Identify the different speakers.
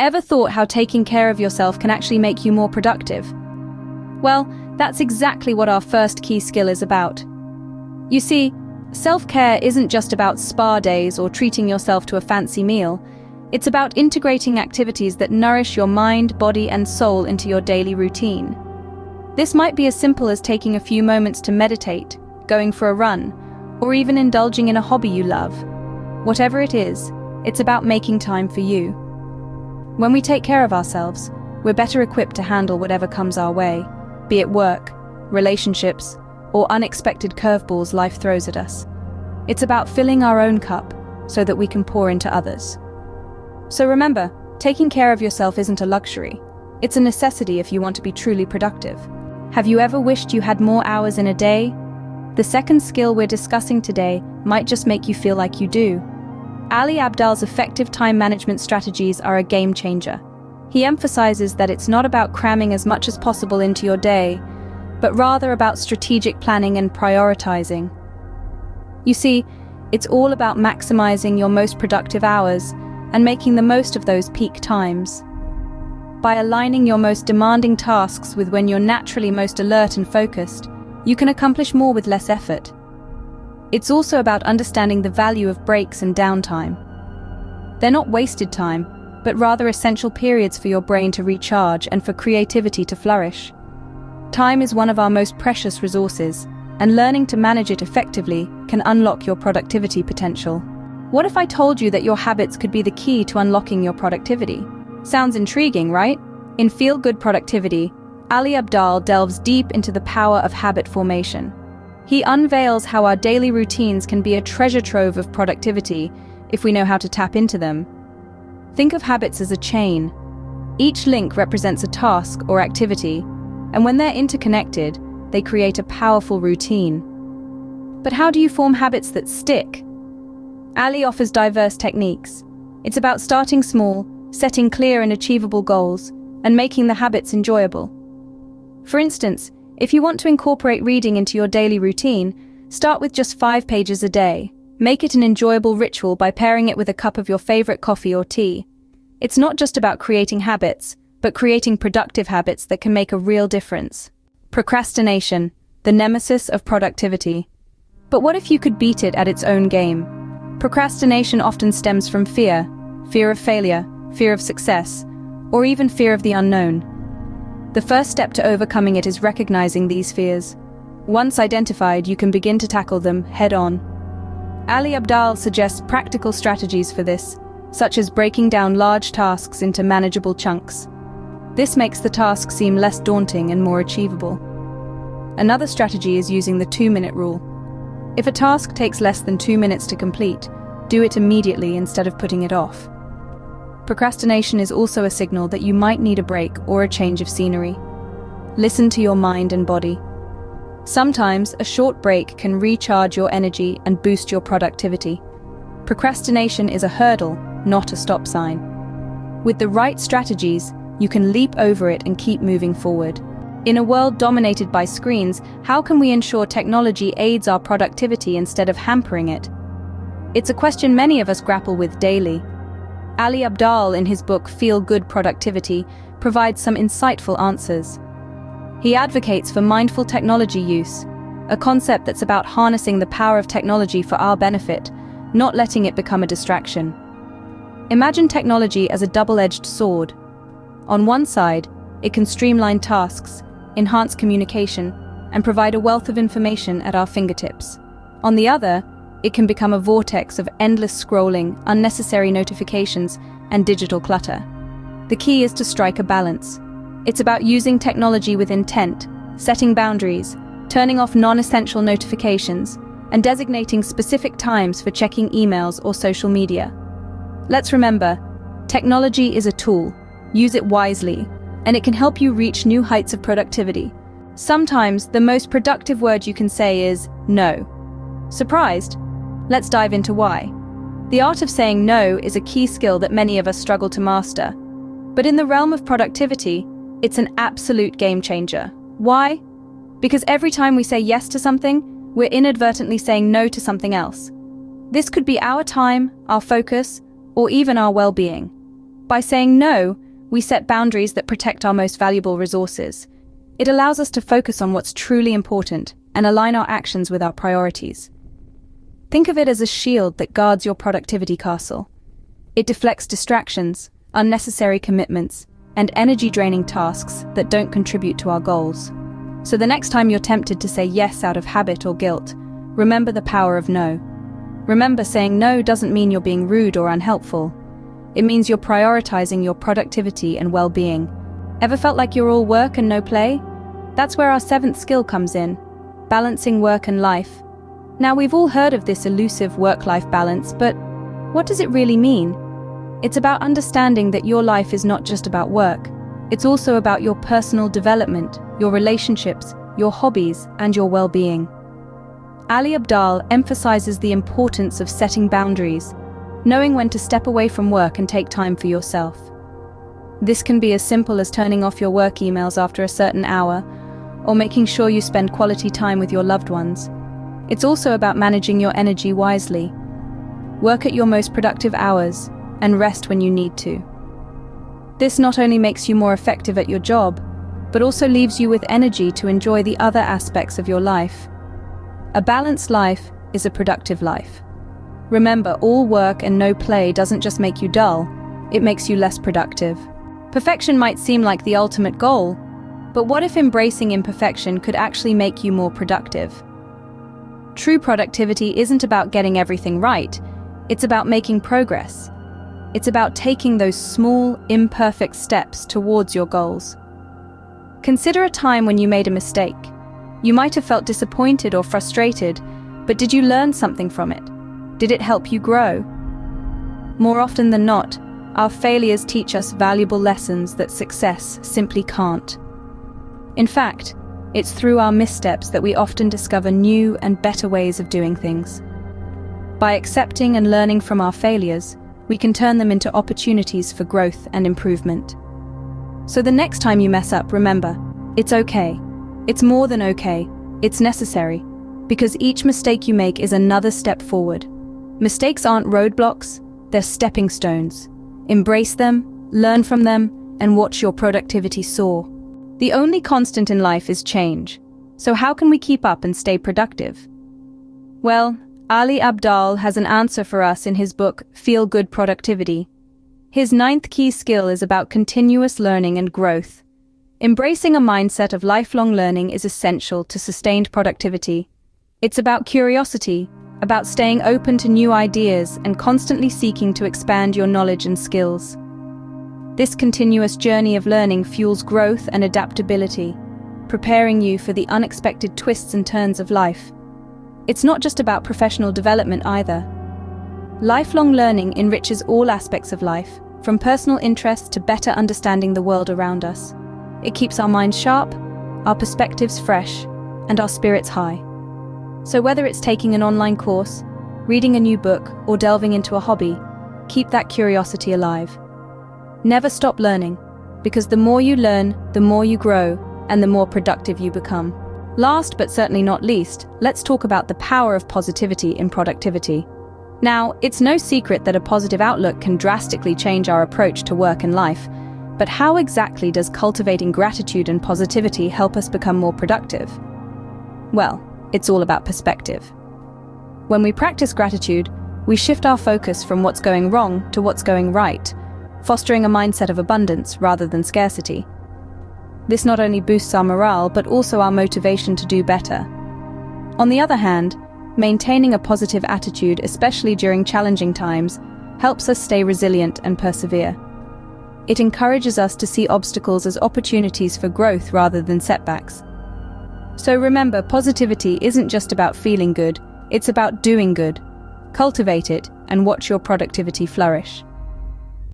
Speaker 1: Ever thought how taking care of yourself can actually make you more productive? Well, that's exactly what our first key skill is about. You see, self-care isn't just about spa days or treating yourself to a fancy meal. It's about integrating activities that nourish your mind, body, and soul into your daily routine. This might be as simple as taking a few moments to meditate, going for a run, or even indulging in a hobby you love. Whatever it is, it's about making time for you. When we take care of ourselves, we're better equipped to handle whatever comes our way, be it work, relationships, or unexpected curveballs life throws at us. It's about filling our own cup so that we can pour into others. So remember, taking care of yourself isn't a luxury. It's a necessity if you want to be truly productive. Have you ever wished you had more hours in a day? The second skill we're discussing today might just make you feel like you do. Ali Abdaal's effective time management strategies are a game changer. He emphasizes that it's not about cramming as much as possible into your day, but rather about strategic planning and prioritizing. You see, it's all about maximizing your most productive hours and making the most of those peak times. By aligning your most demanding tasks with when you're naturally most alert and focused, you can accomplish more with less effort. It's also about understanding the value of breaks and downtime. They're not wasted time, but rather essential periods for your brain to recharge and for creativity to flourish. Time is one of our most precious resources, and learning to manage it effectively can unlock your productivity potential. What if I told you that your habits could be the key to unlocking your productivity? Sounds intriguing, right? In Feel Good Productivity, Ali Abdaal delves deep into the power of habit formation. He unveils how our daily routines can be a treasure trove of productivity if we know how to tap into them. Think of habits as a chain. Each link represents a task or activity, and when they're interconnected, they create a powerful routine. But how do you form habits that stick? Ali offers diverse techniques. It's about starting small, setting clear and achievable goals, and making the habits enjoyable. For instance, if you want to incorporate reading into your daily routine, start with just 5 pages a day. Make it an enjoyable ritual by pairing it with a cup of your favorite coffee or tea. It's not just about creating habits, but creating productive habits that can make a real difference. Procrastination, the nemesis of productivity. But what if you could beat it at its own game? Procrastination often stems from fear of failure, fear of success, or even fear of the unknown. The first step to overcoming it is recognizing these fears. Once identified, you can begin to tackle them head-on. Ali Abdaal suggests practical strategies for this, such as breaking down large tasks into manageable chunks. This makes the task seem less daunting and more achievable. Another strategy is using the 2-minute rule. If a task takes less than 2 minutes to complete, do it immediately instead of putting it off. Procrastination is also a signal that you might need a break or a change of scenery. Listen to your mind and body. Sometimes a short break can recharge your energy and boost your productivity. Procrastination is a hurdle, not a stop sign. With the right strategies, you can leap over it and keep moving forward. In a world dominated by screens, how can we ensure technology aids our productivity instead of hampering it? It's a question many of us grapple with daily. Ali Abdaal, in his book Feel Good Productivity, provides some insightful answers. He advocates for mindful technology use, a concept that's about harnessing the power of technology for our benefit, not letting it become a distraction. Imagine technology as a double-edged sword. On one side, it can streamline tasks, enhance communication, and provide a wealth of information at our fingertips. On the other, it can become a vortex of endless scrolling, unnecessary notifications, and digital clutter. The key is to strike a balance. It's about using technology with intent, setting boundaries, turning off non-essential notifications, and designating specific times for checking emails or social media. Let's remember, technology is a tool. Use it wisely, and it can help you reach new heights of productivity. Sometimes the most productive word you can say is no. Surprised? Let's dive into why. The art of saying no is a key skill that many of us struggle to master. But in the realm of productivity, it's an absolute game changer. Why? Because every time we say yes to something, we're inadvertently saying no to something else. This could be our time, our focus, or even our well-being. By saying no, we set boundaries that protect our most valuable resources. It allows us to focus on what's truly important and align our actions with our priorities. Think of it as a shield that guards your productivity castle. It deflects distractions, unnecessary commitments, and energy-draining tasks that don't contribute to our goals. So the next time you're tempted to say yes out of habit or guilt, remember the power of no. Remember, saying no doesn't mean you're being rude or unhelpful. It means you're prioritizing your productivity and well-being. Ever felt like you're all work and no play? That's where our seventh skill comes in, balancing work and life. Now, we've all heard of this elusive work-life balance, but what does it really mean? It's about understanding that your life is not just about work. It's also about your personal development, your relationships, your hobbies, and your well-being. Ali Abdaal emphasizes the importance of setting boundaries, knowing when to step away from work and take time for yourself. This can be as simple as turning off your work emails after a certain hour, or making sure you spend quality time with your loved ones. It's also about managing your energy wisely. Work at your most productive hours, and rest when you need to. This not only makes you more effective at your job, but also leaves you with energy to enjoy the other aspects of your life. A balanced life is a productive life. Remember, all work and no play doesn't just make you dull, it makes you less productive. Perfection might seem like the ultimate goal, but what if embracing imperfection could actually make you more productive? True productivity isn't about getting everything right, it's about making progress. It's about taking those small, imperfect steps towards your goals. Consider a time when you made a mistake. You might have felt disappointed or frustrated, but did you learn something from it? Did it help you grow? More often than not, our failures teach us valuable lessons that success simply can't. In fact, it's through our missteps that we often discover new and better ways of doing things. By accepting and learning from our failures, we can turn them into opportunities for growth and improvement. So the next time you mess up, remember, it's okay. It's more than okay. It's necessary. Because each mistake you make is another step forward. Mistakes aren't roadblocks, they're stepping stones. Embrace them, learn from them, and watch your productivity soar. The only constant in life is change. So how can we keep up and stay productive? Well, Ali Abdaal has an answer for us in his book, Feel Good Productivity. His ninth key skill is about continuous learning and growth. Embracing a mindset of lifelong learning is essential to sustained productivity. It's about curiosity, about staying open to new ideas and constantly seeking to expand your knowledge and skills. This continuous journey of learning fuels growth and adaptability, preparing you for the unexpected twists and turns of life. It's not just about professional development either. Lifelong learning enriches all aspects of life, from personal interests to better understanding the world around us. It keeps our minds sharp, our perspectives fresh, and our spirits high. So whether it's taking an online course, reading a new book, or delving into a hobby, keep that curiosity alive. Never stop learning, because the more you learn, the more you grow, and the more productive you become. Last but certainly not least, let's talk about the power of positivity in productivity. Now, it's no secret that a positive outlook can drastically change our approach to work and life, but how exactly does cultivating gratitude and positivity help us become more productive? Well, it's all about perspective. When we practice gratitude, we shift our focus from what's going wrong to what's going right, fostering a mindset of abundance rather than scarcity. This not only boosts our morale, but also our motivation to do better. On the other hand, maintaining a positive attitude, especially during challenging times, helps us stay resilient and persevere. It encourages us to see obstacles as opportunities for growth rather than setbacks. So remember, positivity isn't just about feeling good, it's about doing good. Cultivate it and watch your productivity flourish.